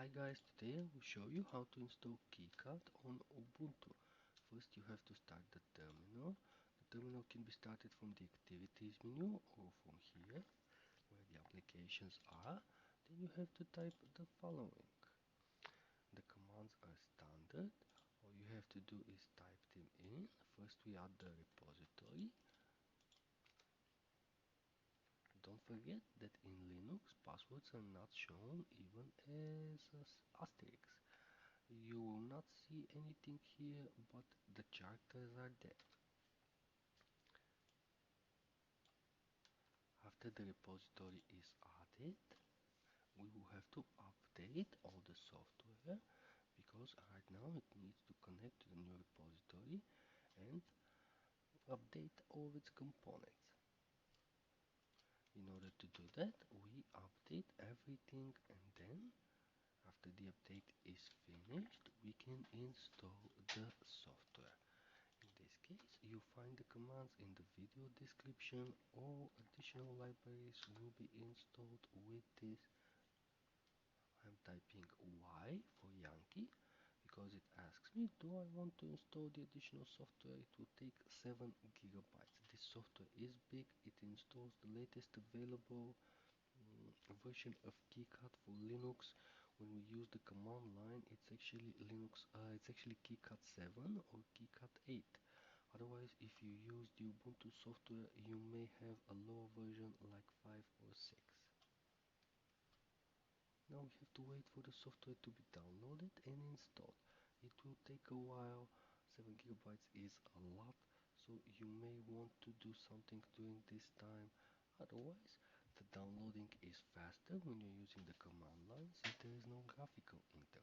Hi guys, today I will show you how to install KiCad on Ubuntu. First you have to start the terminal. The terminal can be started from the activities menu or from here where the applications are. Then you have to type the following. The commands are standard. All you have to do is type them in. First we add the repository. Don't forget that in Linux passwords are not shown even as asterisks. You will not see anything here, but the characters are there. After the repository is added, we will have to update all the software because right now it needs to connect to the new repository and update all its components. In order to do that, we update everything and then after the update is finished, we can install the software. In this case, you find the commands in the video description. All additional libraries will be installed with this. I'm typing Y for Yankee because it asks me, do I want to install the additional software? It will take 7 gigabytes. This software is big. It installs the latest available version of KiCad for Linux. When we use the command line, it's actually it's actually KiCad 7 or KiCad 8. Otherwise, if you use the Ubuntu software, you may have a lower version like 5 or 6. Now we have to wait for the software to be downloaded and installed. It will take a while. 7 gigabytes is a lot, so you may want to do something during this time. Otherwise, the downloading is faster when you're using the command line since there is no graphical interface.